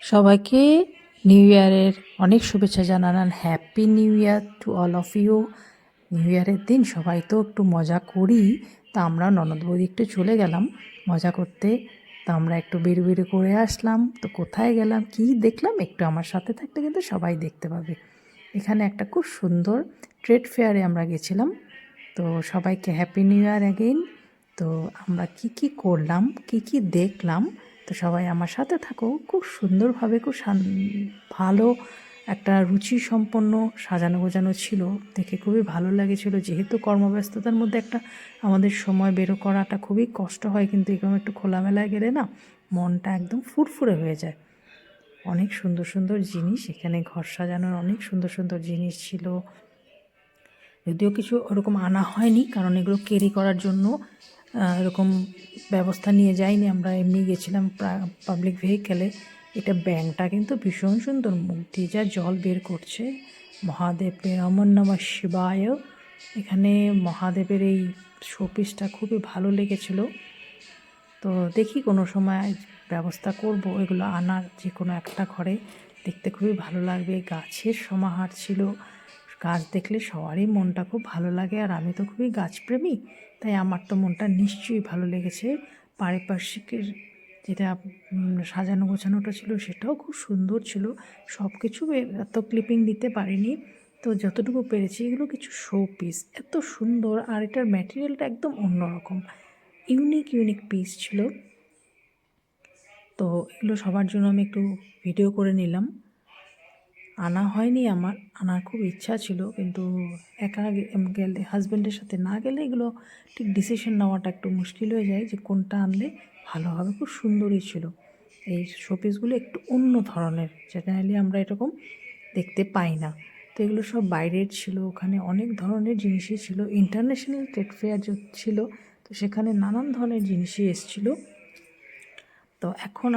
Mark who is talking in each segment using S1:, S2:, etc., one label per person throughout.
S1: সবাইকে নিউ ইয়ারের অনেক শুভেচ্ছা জানান। Happy new year to all of you. New ইয়ারের দিন সবাই তো একটু মজা করি, তা আমরা ননদ বৌদি একটু চলে গেলাম মজা করতে। তা আমরা একটু বেরু করে আসলাম। তো কোথায় গেলাম, কি দেখলাম, একটু আমার সাথে থাকলে কিন্তু সবাই দেখতে পাবে। এখানে একটা খুব সুন্দর ট্রেড ফেয়ারে আমরা গেছিলাম। তো সবাইকে হ্যাপি নিউ ইয়ার অ্যাগেইন। তো আমরা কি করলাম, কি দেখলাম, তো সবাই আমার সাথে থাকো। খুব সুন্দরভাবে, খুব ভালো একটা রুচিসম্পন্ন সাজানো গোছানো ছিল, দেখে খুবই ভালো লাগেছিল। যেহেতু কর্মব্যস্ততার মধ্যে একটা আমাদের সময় বেরো করাটা খুবই কষ্ট হয়, কিন্তু এরকম একটু খোলামেলায় গেলে না মনটা একদম ফুরফুরে হয়ে যায়। অনেক সুন্দর সুন্দর জিনিস এখানে, ঘর সাজানোর অনেক সুন্দর সুন্দর জিনিস ছিল। যদিও কিছু ওরকম আনা হয়নি, কারণ এগুলো ক্যারি করার জন্য এরকম ব্যবস্থা নিয়ে যাইনি আমরা, এমনি গেছিলাম পাবলিক ভেহিকেলে। এটা ব্যাংকটা কিন্তু ভীষণ সুন্দর, মুখ দিয়ে যা জল বের করছে। মহাদেবের অমর নমঃ শিবায়, এখানে মহাদেবের এই শোপিসটা খুবই ভালো লেগেছিল। তো দেখি কোনো সময় ব্যবস্থা করব এগুলো আনার, যে কোনো একটা ঘরে। দেখতে খুবই ভালো লাগবে। গাছের সমাহার ছিল, গাছ দেখলে সবারই মনটা খুব ভালো লাগে, আর আমি তো খুবই গাছপ্রেমী, তাই আমার তো মনটা নিশ্চয়ই ভালো লেগেছে। পারিপার্শ্বিকের যেটা সাজানো গোছানোটা ছিল সেটাও খুব সুন্দর ছিল। সব কিছু এত ক্লিপিং দিতে পারিনি, তো যতটুকু পেরেছি। এগুলো কিছু শো পিস, এত সুন্দর, আর এটার ম্যাটেরিয়ালটা একদম অন্যরকম, ইউনিক পিস ছিল। তো এগুলো সবার জন্য আমি একটু ভিডিও করে নিলাম। আনা হয়নি, আমার আনার খুব ইচ্ছা ছিল, কিন্তু একা গেলে, হাজব্যান্ডের সাথে না গেলে এগুলো ঠিক ডিসিশন নেওয়াটা একটু মুশকিল হয়ে যায় যে কোনটা আনলে ভালো হবে। খুব সুন্দরই ছিল এই শোপিসগুলো, একটু অন্য ধরনের, জেনারেলি আমরা এরকম দেখতে পাই না। তো এগুলো সব বাইরের ছিল, ওখানে অনেক ধরনের জিনিসই ছিল। ইন্টারন্যাশনাল ট্রেড ফেয়ার ছিল, তো সেখানে নানান ধরনের জিনিসই এসেছিলো। তো এখন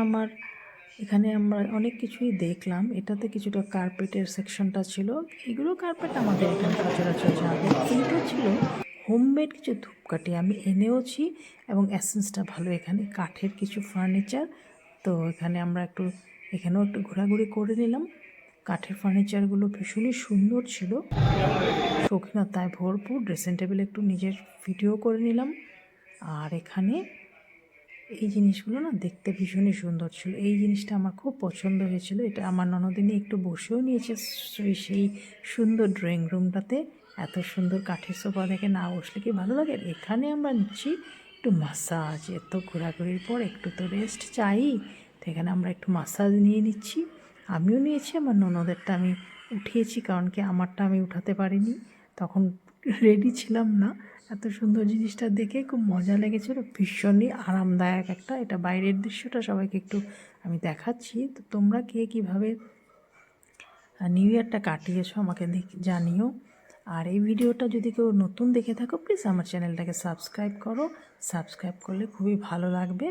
S1: এখানে আমরা অনেক কিছুই দেখলাম। এটাতে কিছুটা কার্পেটের সেকশনটা ছিল, এগুলো কার্পেট আমাদের এখানে সচরাচর যাবে। এইটা ছিল হোমমেড কিছু ধূপকাঠি, আমি এনেওছি, এবং এসেন্সটা ভালো। এখানে কাঠের কিছু ফার্নিচার, তো এখানে আমরা এখানেও একটু ঘোরাঘুরি করে নিলাম। কাঠের ফার্নিচারগুলো ভীষণই সুন্দর ছিল, শৌখিনতায় ভরপুর। ড্রেসিং টেবিলে একটু নিজের ভিডিও করে নিলাম। আর এখানে এই জিনিসগুলো না দেখতে ভীষণই সুন্দর ছিল, এই জিনিসটা আমার খুব পছন্দ হয়েছিল। এটা আমার ননদিনী একটু বসেও নিয়েছে সেই সুন্দর ড্রয়িং রুমটাতে। এত সুন্দর কাঠের সোফা দেখে না বসলে কি ভালো লাগে। এখানে আমরা নিচ্ছি একটু মাসাজ, এত ঘোরাঘুরির পর একটু তো রেস্ট চাই, তো এখানে আমরা একটু মাসাজ নিয়ে নিচ্ছি। আমিও নিয়েছি, আমার ননদেরটা আমি উঠিয়েছি, কারণ কি আমারটা আমি উঠাতে পারিনি, তখন রেডি ছিলাম না। এত সুন্দর জিনিসটা দেখে খুব মজা লেগেছিল, ভীষণই আরামদায়ক একটা। এটা বাইরের দৃশ্যটা সবাইকে একটু আমি দেখাচ্ছি। তো তোমরা কে কীভাবে নিউ ইয়ারটা কাটিয়েছো আমাকে জানিও। আর এই ভিডিওটা যদি কেউ নতুন দেখে থাকো, প্লিজ আমার চ্যানেলটাকে সাবস্ক্রাইব করো। সাবস্ক্রাইব করলে খুবই ভালো লাগবে।